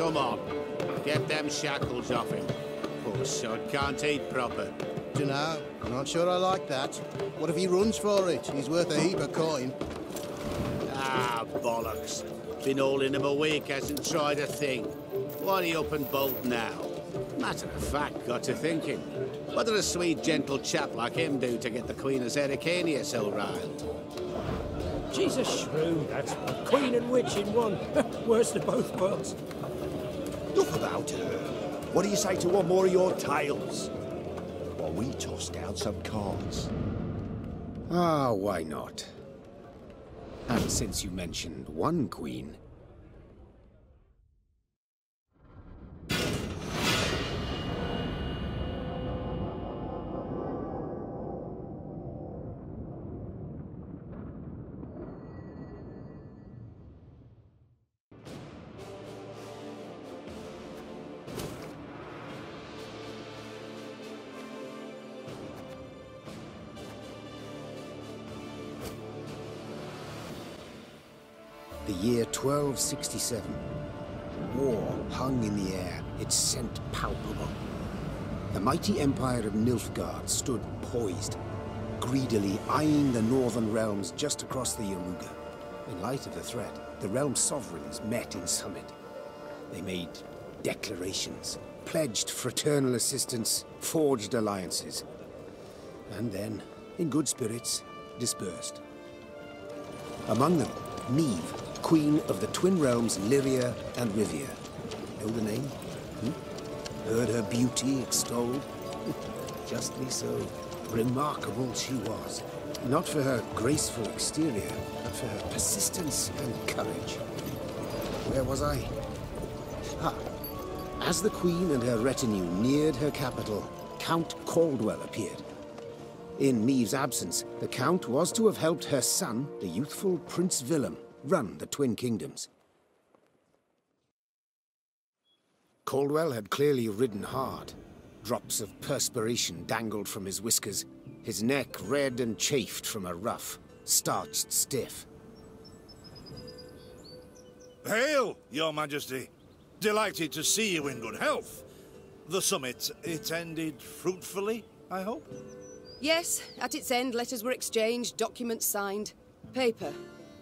Come on. Get them shackles off him. Poor sod can't eat proper. Dunno. I'm not sure I like that. What if he runs for it? He's worth a heap of coin. Ah, bollocks. Been holding him a week, hasn't tried a thing. Why he up and bolt now? Matter of fact, got to thinking. What did a sweet, gentle chap like him do to get the Queen of Zerrikania so riled? She's a shrew, that's what. Queen and witch in one. Worst of both worlds. Enough about her. What do you say to one more of your tales? While we toss down some cards. Ah, why not? And since you mentioned one queen... The year 1267. War hung in the air, its scent palpable. The mighty empire of Nilfgaard stood poised, greedily eyeing the northern realms just across the Yaruga. In light of the threat, the realm sovereigns met in summit. They made declarations, pledged fraternal assistance, forged alliances, and then, in good spirits, dispersed. Among them, Meve, Queen of the Twin Realms Lyria and Rivia. Know the name? Heard her beauty extolled? Justly so. Remarkable she was. Not for her graceful exterior, but for her persistence and courage. Where was I? Ah. As the Queen and her retinue neared her capital, Count Caldwell appeared. In Meve's absence, the Count was to have helped her son, the youthful Prince Willem, run the Twin Kingdoms. Caldwell had clearly ridden hard. Drops of perspiration dangled from his whiskers, his neck red and chafed from a ruff, starched stiff. Hail, Your Majesty! Delighted to see you in good health. The summit, it ended fruitfully, I hope? Yes, at its end, letters were exchanged, documents signed. Paper.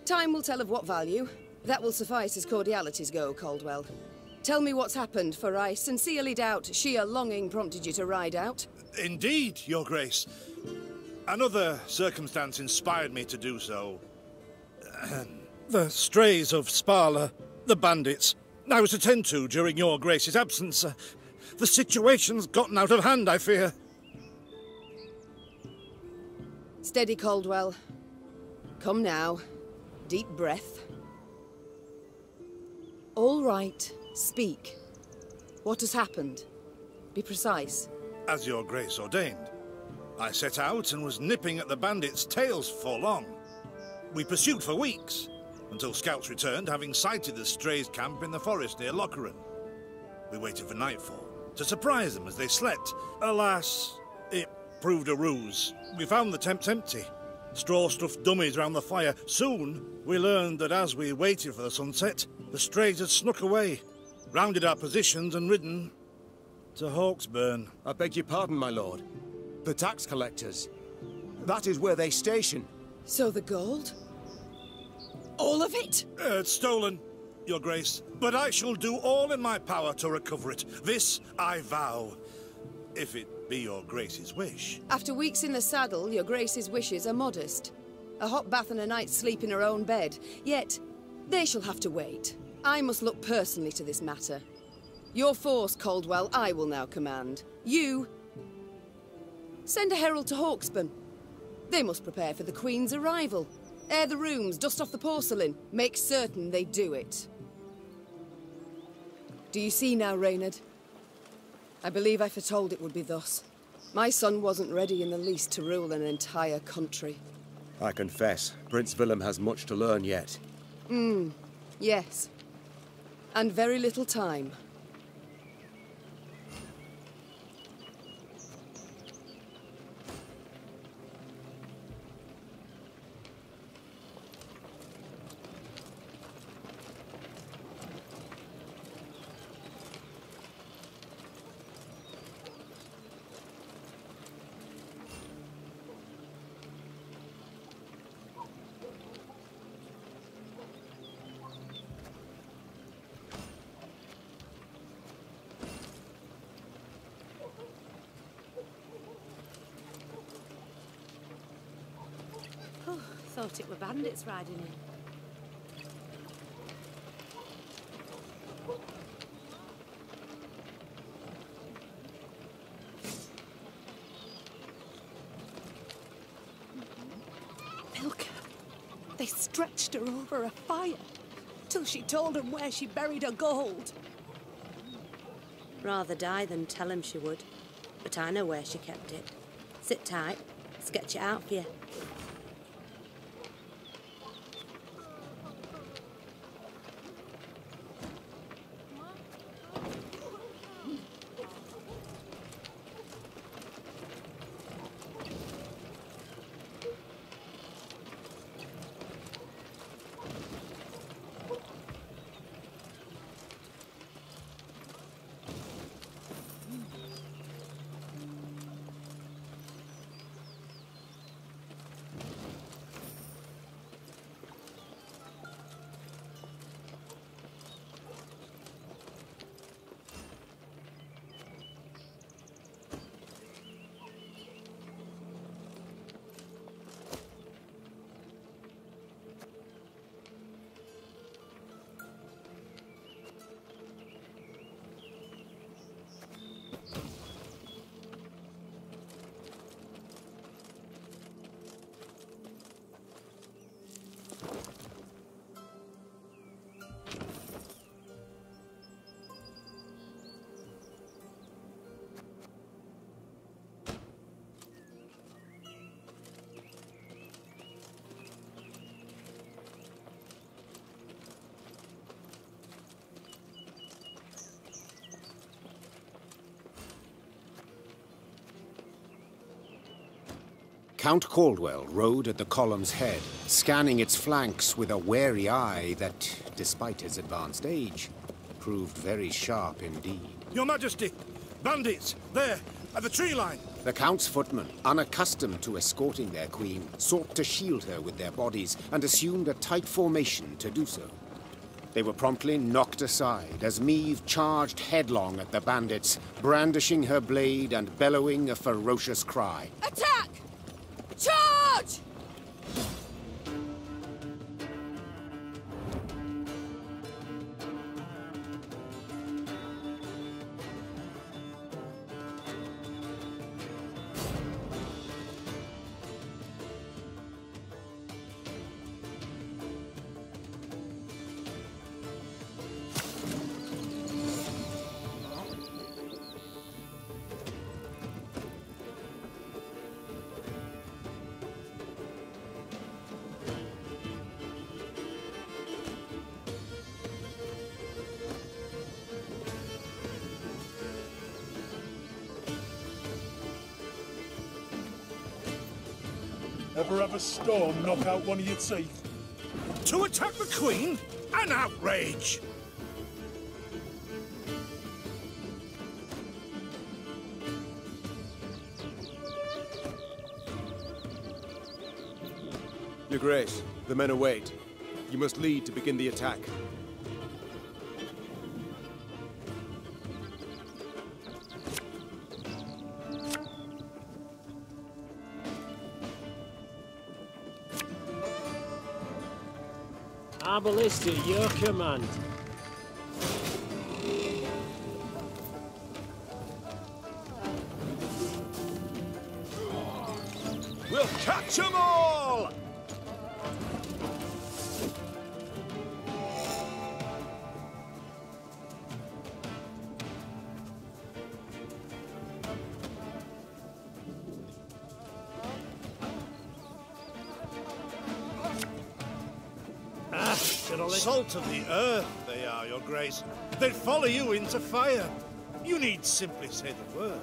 Time will tell of what value. That will suffice as cordialities go, Caldwell. Tell me what's happened, for I sincerely doubt sheer longing prompted you to ride out. Indeed, Your Grace. Another circumstance inspired me to do so. The strays of Sparla, the bandits, I was to tend to during Your Grace's absence. The situation's gotten out of hand, I fear. Steady, Caldwell. Come now. Deep breath. All right. Speak. What has happened? Be precise. As Your Grace ordained. I set out and was nipping at the bandits' tails for long. We pursued for weeks, until scouts returned, having sighted the strays' camp in the forest near Locheren. We waited for nightfall, to surprise them as they slept. Alas, it proved a ruse. We found the tents empty. Straw-stuffed dummies round the fire. Soon, we learned that as we waited for the sunset, the strays had snuck away, rounded our positions and ridden to Hawksburn. I beg your pardon, my lord. The tax collectors. That is where they station. So the gold? All of it? It's stolen, Your Grace. But I shall do all in my power to recover it. This I vow. If it be Your Grace's wish. After weeks in the saddle, Your Grace's wishes are modest. A hot bath and a night's sleep in her own bed. Yet, they shall have to wait. I must look personally to this matter. Your force, Caldwell, I will now command. You... send a herald to Hawksburn. They must prepare for the Queen's arrival. Air the rooms, dust off the porcelain. Make certain they do it. Do you see now, Reynard? I believe I foretold it would be thus. My son wasn't ready in the least to rule an entire country. I confess, Prince Willem has much to learn yet. Yes. And very little time. thought it were bandits riding in. Milk. They stretched her over a fire till she told them where she buried her gold. Rather die than tell him she would. But I know where she kept it. Sit tight. Sketch it out for you. Count Caldwell rode at the column's head, scanning its flanks with a wary eye that, despite his advanced age, proved very sharp indeed. Your Majesty! Bandits! There! At the tree line! The Count's footmen, unaccustomed to escorting their queen, sought to shield her with their bodies and assumed a tight formation to do so. They were promptly knocked aside as Meve charged headlong at the bandits, brandishing her blade and bellowing a ferocious cry. Attack! Charge! Ever have a storm knock out one of your teeth? To attack the Queen? An outrage! Your Grace, the men await. You must lead to begin the attack. Our ballista, your command. We'll catch 'em all! Salt of the earth, they are, Your Grace. They'd follow you into fire. You need simply say the word.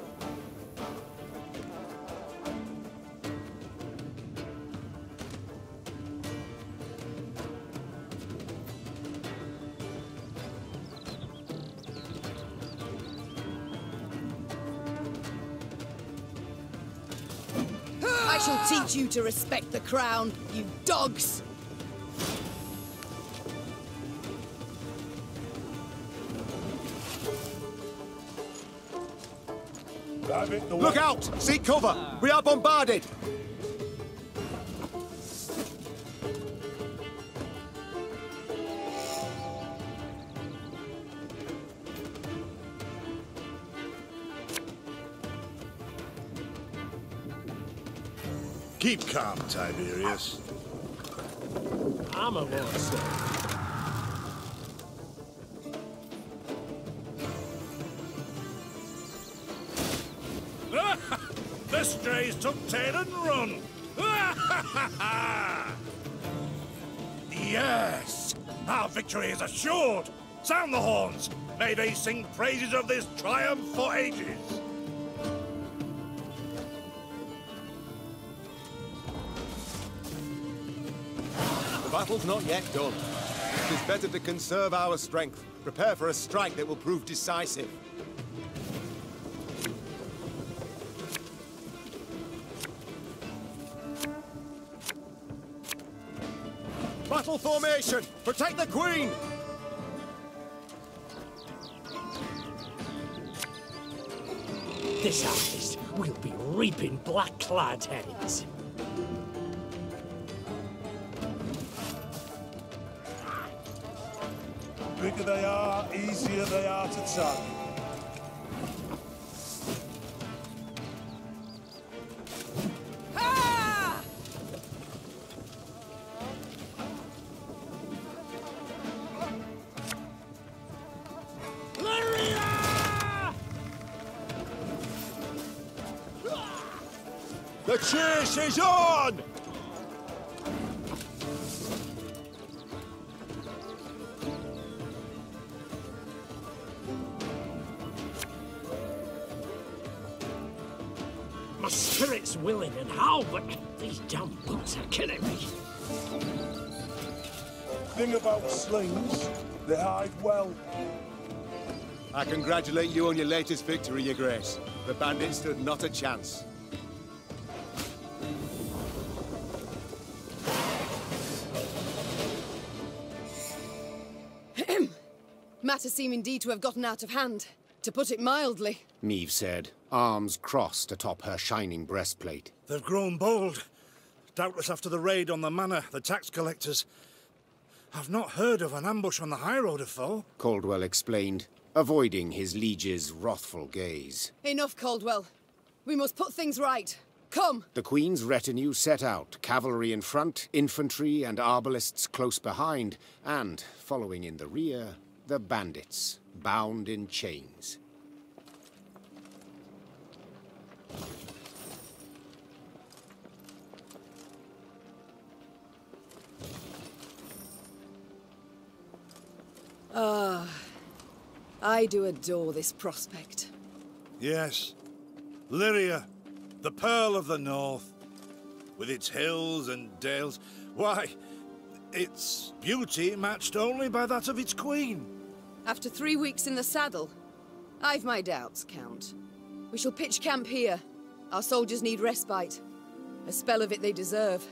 I shall teach you to respect the crown, you dogs! Look out! Seek cover! We are bombarded! Keep calm, Tiberius. I'm a Lord, sir. The strays took tail and run! Yes! Our victory is assured! Sound the horns! May they sing praises of this triumph for ages! The battle's not yet done. It is better to conserve our strength. Prepare for a strike that will prove decisive. Battle formation! Protect the Queen! This harvest will be reaping black-clad heads. Bigger they are, easier they are to tug. The chase is on! My spirit's willing and how, but these damn boots are killing me. Thing about slings, they hide well. I congratulate you on your latest victory, Your Grace. The bandits stood not a chance. Matters seem indeed to have gotten out of hand, to put it mildly. Meve said, arms crossed atop her shining breastplate. They've grown bold. Doubtless after the raid on the manor, the tax collectors. I've not heard of an ambush on the high road afore. Caldwell explained, avoiding his liege's wrathful gaze. Enough, Caldwell. We must put things right. Come! The Queen's retinue set out, cavalry in front, infantry and arbalists close behind, and, following in the rear, the bandits, bound in chains. I do adore this prospect. Yes. Lyria, the Pearl of the North. With its hills and dales. Why, its beauty matched only by that of its queen. After 3 weeks in the saddle, I've my doubts, Count. We shall pitch camp here. Our soldiers need respite. A spell of it they deserve.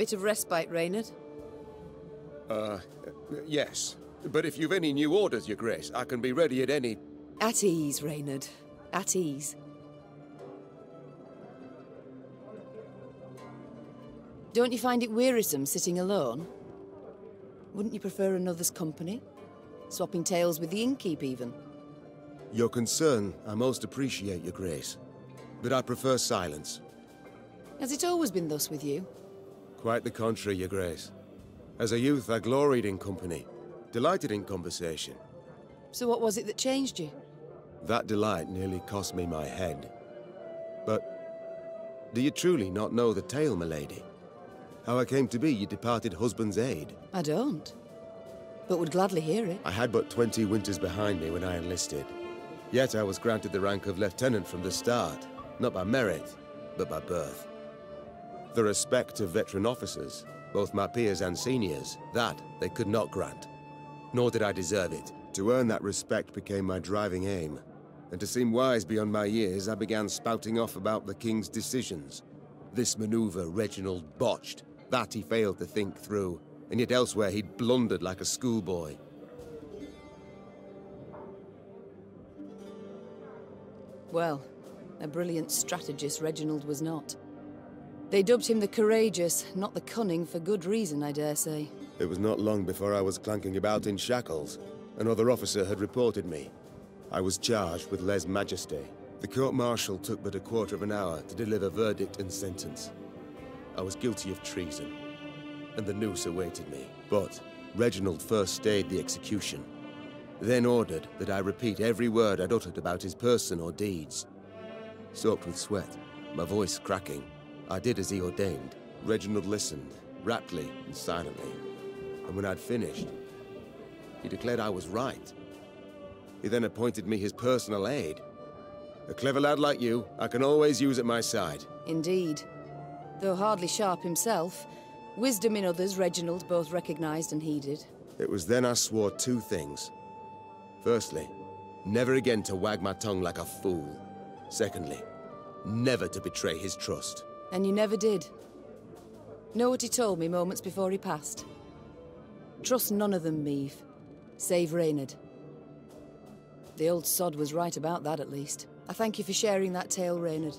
bit of respite, Reynard? Yes. But if you've any new orders, Your Grace, I can be ready at any... At ease, Reynard. At ease. Don't you find it wearisome sitting alone? Wouldn't you prefer another's company? Swapping tales with the innkeep, even? Your concern, I most appreciate, Your Grace. But I prefer silence. Has it always been thus with you? Quite the contrary, Your Grace. As a youth, I gloried in company, delighted in conversation. So what was it that changed you? That delight nearly cost me my head. But do you truly not know the tale, milady? How I came to be your departed husband's aide? I don't, but would gladly hear it. I had but 20 winters behind me when I enlisted. Yet I was granted the rank of lieutenant from the start, not by merit, but by birth. The respect of veteran officers, both my peers and seniors, that they could not grant. Nor did I deserve it. To earn that respect became my driving aim. And to seem wise beyond my years, I began spouting off about the king's decisions. This maneuver Reginald botched. That he failed to think through, and yet elsewhere he'd blundered like a schoolboy. Well, a brilliant strategist Reginald was not. They dubbed him the courageous, not the cunning, for good reason, I dare say. It was not long before I was clanking about in shackles. Another officer had reported me. I was charged with lèse-majesté. The court-martial took but a quarter of an hour to deliver verdict and sentence. I was guilty of treason, and the noose awaited me. But Reginald first stayed the execution, then ordered that I repeat every word I'd uttered about his person or deeds. Soaked with sweat, my voice cracking, I did as he ordained. Reginald listened, raptly and silently, and when I'd finished, he declared I was right. He then appointed me his personal aide. A clever lad like you, I can always use at my side. Indeed. Though hardly sharp himself, wisdom in others Reginald both recognized and heeded. It was then I swore two things. Firstly, never again to wag my tongue like a fool. Secondly, never to betray his trust. And you never did. Know what he told me moments before he passed? Trust none of them, Meve, save Reynard. The old sod was right about that, at least. I thank you for sharing that tale, Reynard.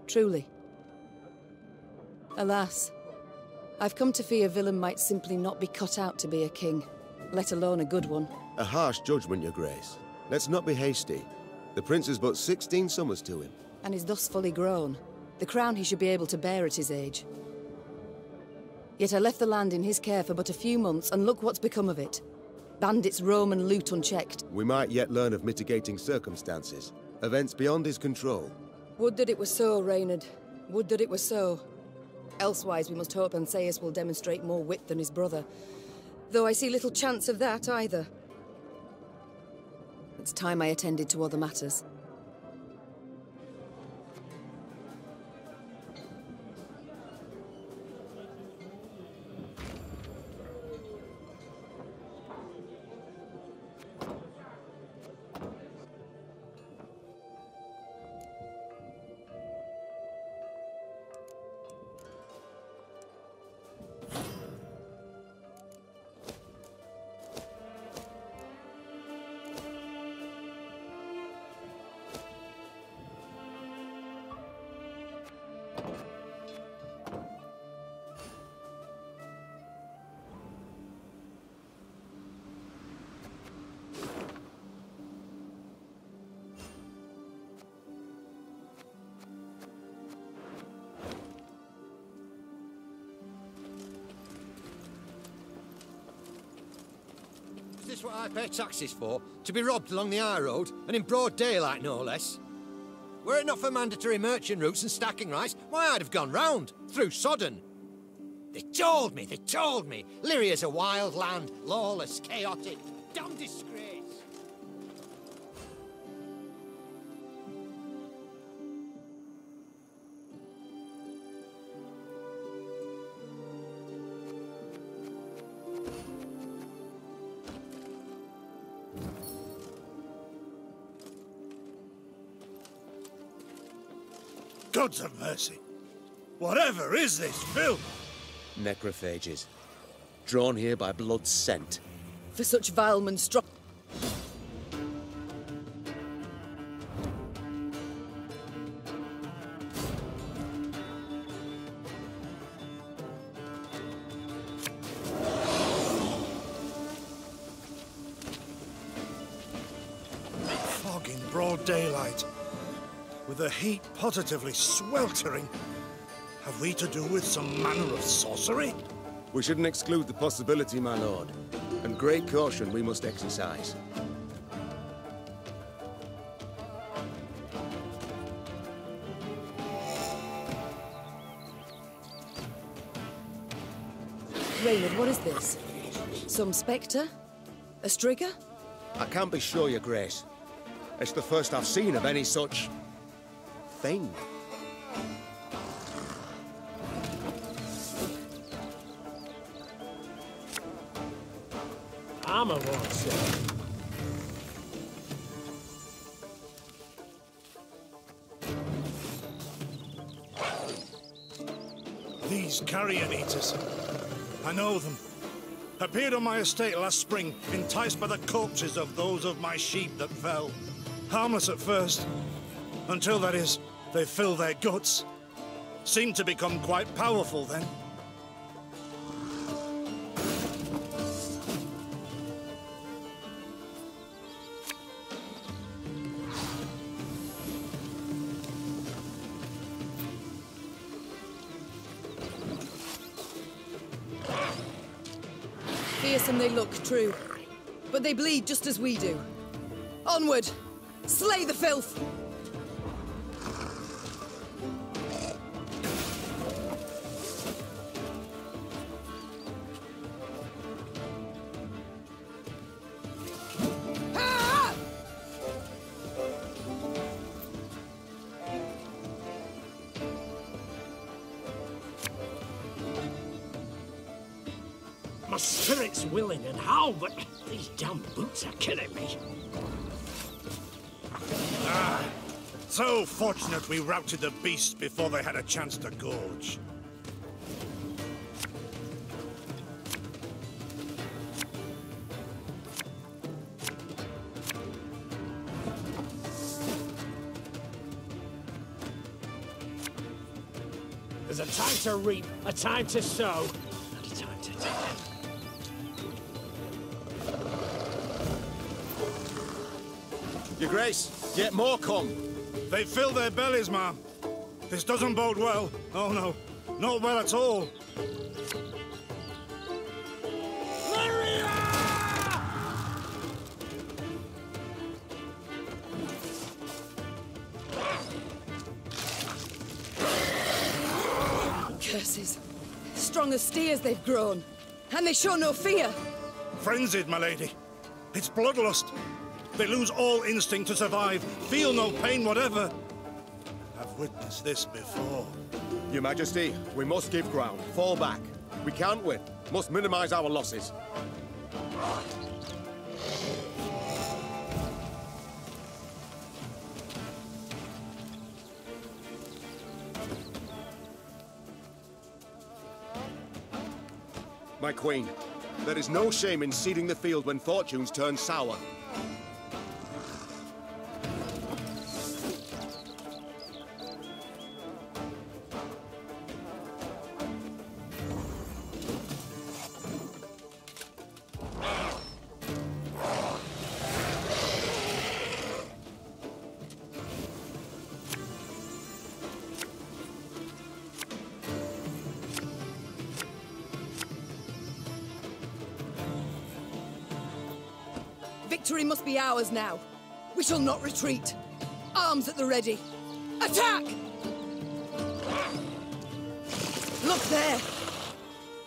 Truly. Alas, I've come to fear Willem might simply not be cut out to be a king, let alone a good one. A harsh judgment, Your Grace. Let's not be hasty. The prince is but 16 summers to him. And is thus fully grown. The crown he should be able to bear at his age. Yet I left the land in his care for but a few months, and look what's become of it. Bandits roam and loot unchecked. We might yet learn of mitigating circumstances. Events beyond his control. Would that it were so, Reynard. Would that it were so. Elsewise, we must hope Ancaeus will demonstrate more wit than his brother. Though I see little chance of that, either. It's time I attended to other matters. Is this what I pay taxes for? To be robbed along the high road, and in broad daylight, no less? Were it not for mandatory merchant routes and stacking rights, why, I'd have gone round, through Sodden. They told me! Lyria's a wild land, lawless, chaotic, damn disgrace. Gods of mercy! Whatever is this film? Necrophages. Drawn here by blood scent. For such vile monstro... Fog in broad daylight, with the heat positively sweltering. Have we to do with some manner of sorcery? We shouldn't exclude the possibility, my lord. And great caution we must exercise. Raynard, what is this? Some spectre? A strigger? I can't be sure, your grace. It's the first I've seen of any such... thing. Armor won't say. These carrion eaters. I know them. Appeared on my estate last spring, enticed by the corpses of those of my sheep that fell. Harmless at first. Until, that is, they fill their guts. Seemed to become quite powerful then. Fearsome they look, true. But they bleed just as we do. Onward! Slay the filth! My spirit's willing and how, but these damn boots are killing me. So fortunate we routed the beasts before they had a chance to gorge. There's a time to reap, a time to sow, and a time to die. Your grace, yet more come. They fill their bellies, ma'am. This doesn't bode well. Oh no, not well at all. Curses. Strong as steers they've grown. And they show no fear. Frenzied, my lady. It's bloodlust. They lose all instinct to survive, feel no pain whatever. I've witnessed this before. Your Majesty, we must give ground. Fall back. We can't win. Must minimize our losses. My queen, there is no shame in ceding the field when fortunes turn sour. Victory must be ours now. We shall not retreat. Arms at the ready. Attack! Look there!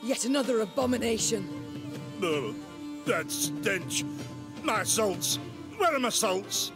Yet another abomination. Oh, that stench. My salts. Where are my salts?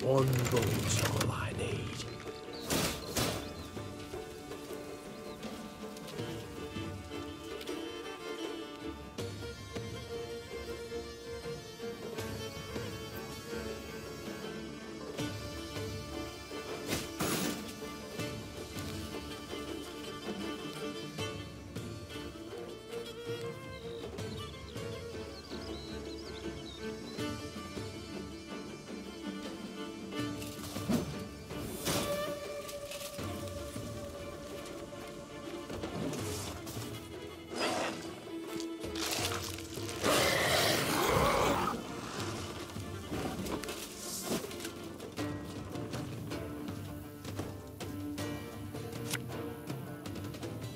One boat's all I need.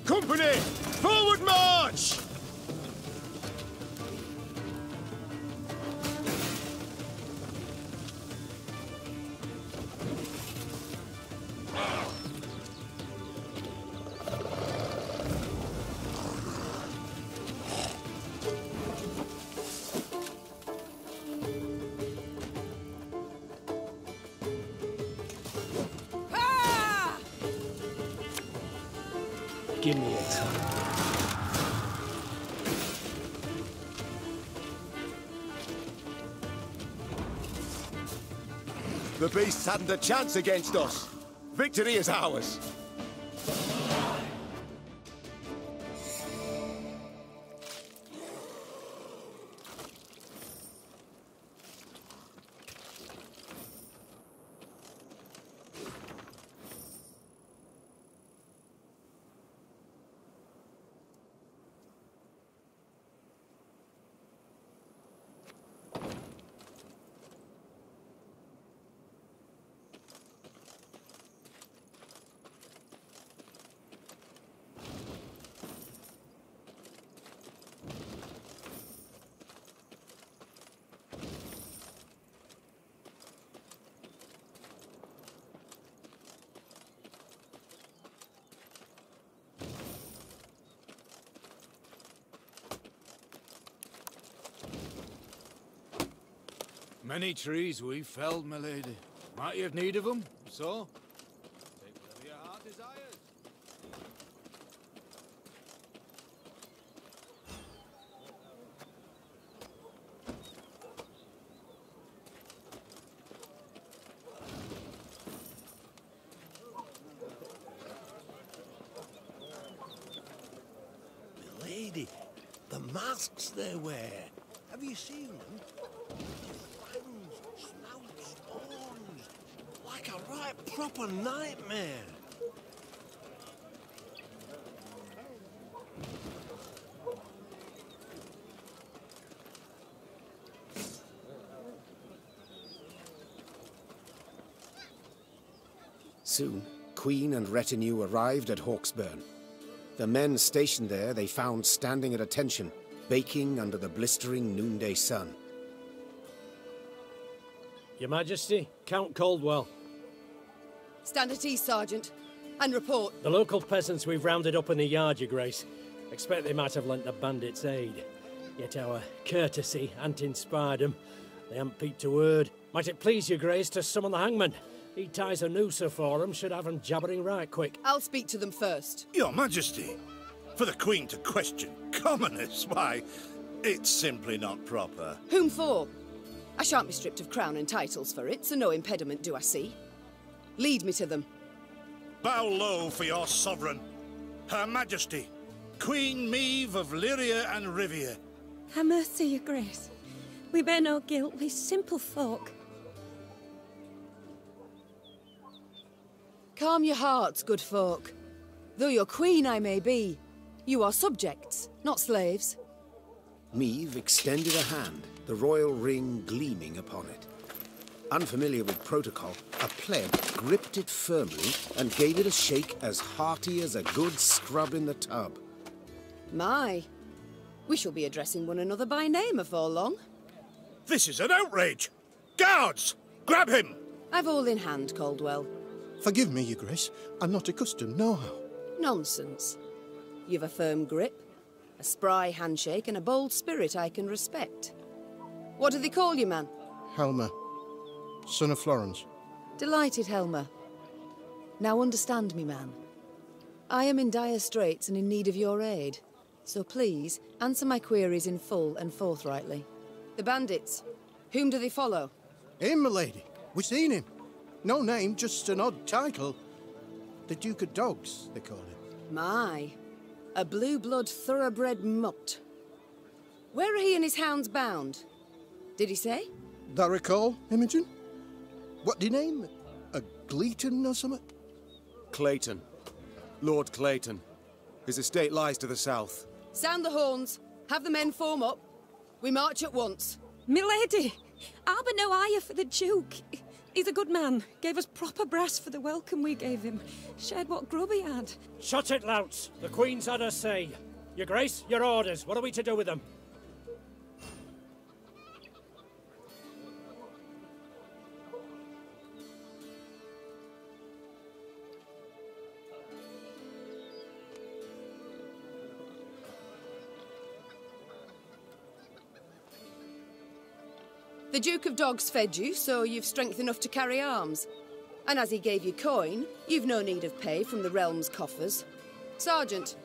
Company! Forward march! Give me a time. The beasts hadn't a chance against us. Victory is ours. Many trees we've felled, my lady. Might you have need of them? So? Take whatever your heart desires. Lady, the masks they wear. Have you seen them? Snouts, horns, like a right proper nightmare. Soon, Queen and retinue arrived at Hawksburn. The men stationed there they found standing at attention, baking under the blistering noonday sun. Your Majesty, Count Caldwell. Stand at ease, Sergeant, and report. The local peasants we've rounded up in the yard, Your Grace. Expect they might have lent the bandits aid. Yet our courtesy hadn't inspired them. They haven't peeped a word. Might it please Your Grace to summon the hangman? He ties a noose for them, should have them jabbering right quick. I'll speak to them first. Your Majesty, for the Queen to question commoners, why, it's simply not proper. Whom for? I shan't be stripped of crown and titles for it, so no impediment do I see. Lead me to them. Bow low for your sovereign, Her Majesty, Queen Meve of Lyria and Rivia. Ha' mercy, Your Grace. We bear no guilt, we simple folk. Calm your hearts, good folk. Though your queen I may be, you are subjects, not slaves. Meve extended a hand, the royal ring gleaming upon it. Unfamiliar with protocol, a pleb gripped it firmly and gave it a shake as hearty as a good scrub in the tub. My, we shall be addressing one another by name afore long. This is an outrage! Guards! Grab him! I've all in hand, Caldwell. Forgive me, Your Grace. I'm not accustomed, nohow. Nonsense. You've a firm grip, a spry handshake, and a bold spirit I can respect. What do they call you, man? Helmer, son of Florence. Delighted, Helmer. Now understand me, man. I am in dire straits and in need of your aid. So please, answer my queries in full and forthrightly. The bandits, whom do they follow? Him, milady. We've seen him. No name, just an odd title. The Duke of Dogs, they call him. My, a blue-blood thoroughbred mutt. Where are he and his hounds bound? Did he say? That recall, Imogen? What do you name? A Gleeton or something? Clayton. Lord Clayton. His estate lies to the south. Sound the horns. Have the men form up. We march at once. Milady, I've no ire for the Duke. He's a good man. Gave us proper brass for the welcome we gave him. Shared what grub he had. Shut it, louts. The Queen's had her say. Your Grace, your orders. What are we to do with them? The Duke of Dogs fed you, so you've strength enough to carry arms. And as he gave you coin, you've no need of pay from the realm's coffers. Sergeant,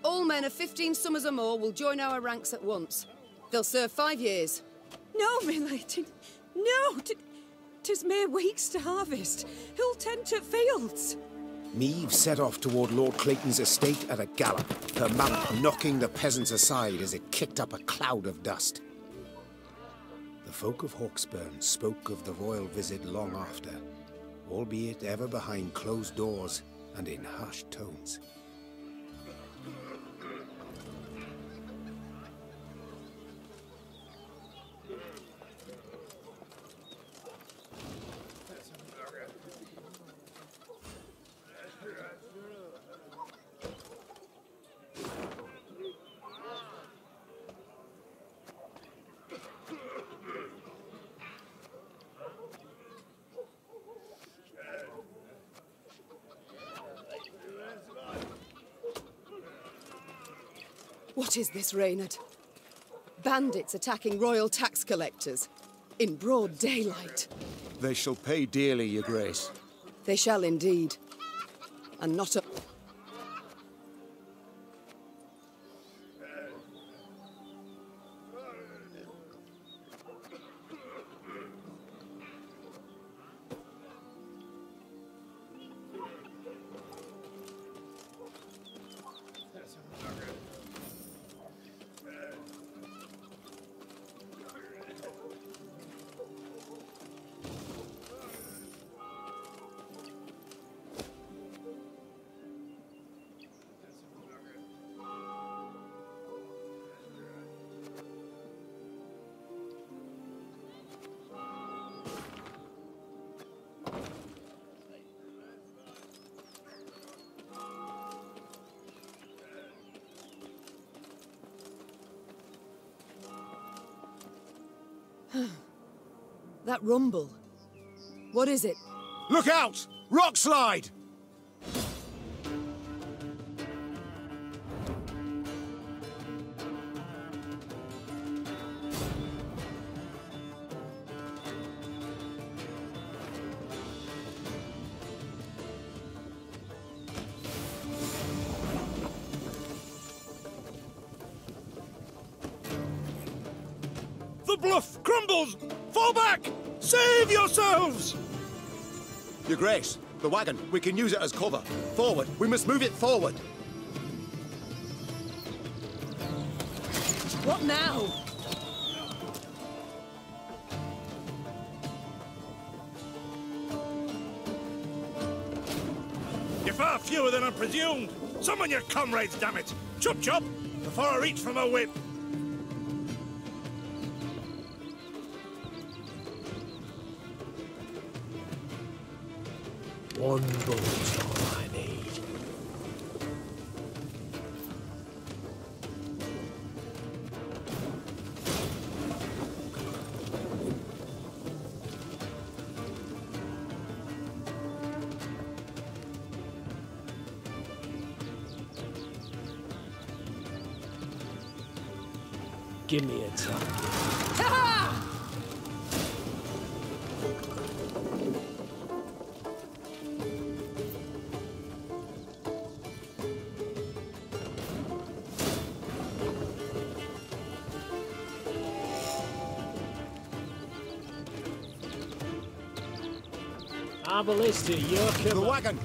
all men of 15 summers or more will join our ranks at once. They'll serve 5 years. No, milady, no! 'Tis mere weeks to harvest. Who'll tend to fields? Meve set off toward Lord Clayton's estate at a gallop, her mount knocking the peasants aside as it kicked up a cloud of dust. The folk of Hawksburn spoke of the royal visit long after, albeit ever behind closed doors and in hushed tones. What is this, Reynard? Bandits attacking royal tax collectors in broad daylight. They shall pay dearly, Your Grace. They shall indeed. And not a... That rumble. What is it? Look out! Rock slide! The bluff crumbles! Fall back! Save yourselves! Your Grace, the wagon. We can use it as cover. Forward. We must move it forward. What now? You're far fewer than I presumed. Summon your comrades, damn it! Chop chop! Before I reach for my whip. One bullet's all I need. Give me a target. Arbalista, you're The wagon!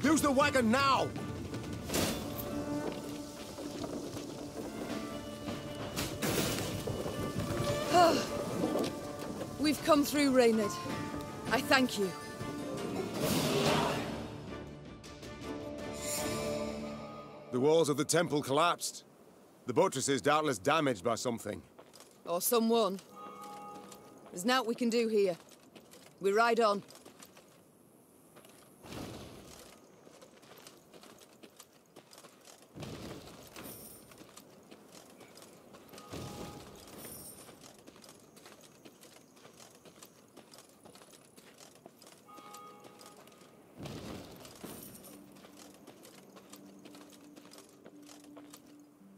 Use the wagon now! We've come through, Reynard. I thank you. The walls of the temple collapsed. The buttresses doubtless damaged by something. Or someone. There's naught we can do here. We ride on.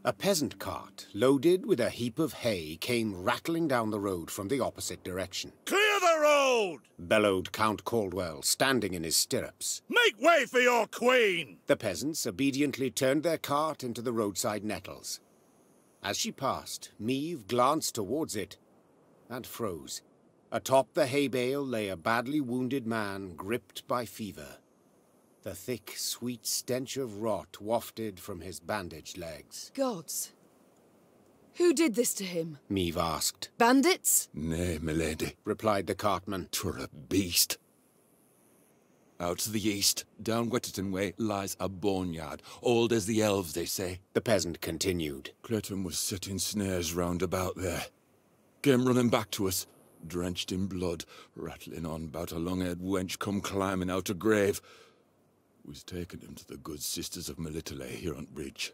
A peasant cart, loaded with a heap of hay, came rattling down the road from the opposite direction. Clear the road! Bellowed Count Caldwell, standing in his stirrups. Make way for your queen! The peasants obediently turned their cart into the roadside nettles. As she passed, Meve glanced towards it and froze. Atop the hay bale lay a badly wounded man gripped by fever. The thick, sweet stench of rot wafted from his bandaged legs. Gods. Who did this to him? Meve asked. Bandits? Nay, milady, replied the cartman. 'Twere a beast. Out to the east, down Wetterton way, lies a boneyard, old as the elves, they say. The peasant continued. Clayton was setting snares round about there. Came running back to us, drenched in blood, rattling on about a long-haired wench come climbing out a grave. We's taken him to the good sisters of Melitele here on bridge.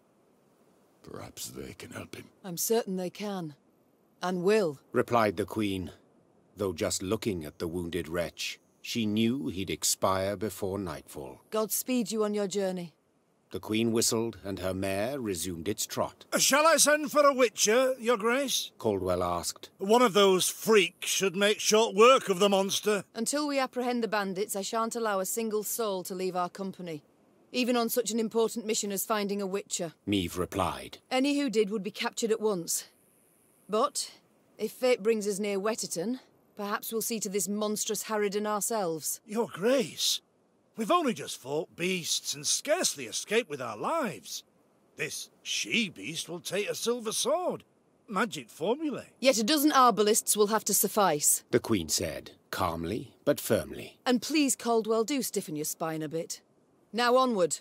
Perhaps they can help him. I'm certain they can. And will. Replied the Queen. Though just looking at the wounded wretch, she knew he'd expire before nightfall. God speed you on your journey. The Queen whistled, and her mare resumed its trot. Shall I send for a witcher, Your Grace? Caldwell asked. One of those freaks should make short work of the monster. Until we apprehend the bandits, I shan't allow a single soul to leave our company. Even on such an important mission as finding a witcher. Meve replied. Any who did would be captured at once. But, if fate brings us near Wetterton, perhaps we'll see to this monstrous harridan ourselves. Your Grace, we've only just fought beasts and scarcely escaped with our lives. This she-beast will take a silver sword. Magic formulae. Yet a dozen arbalists will have to suffice. The Queen said, calmly but firmly. And please, Caldwell, do stiffen your spine a bit. Now onward.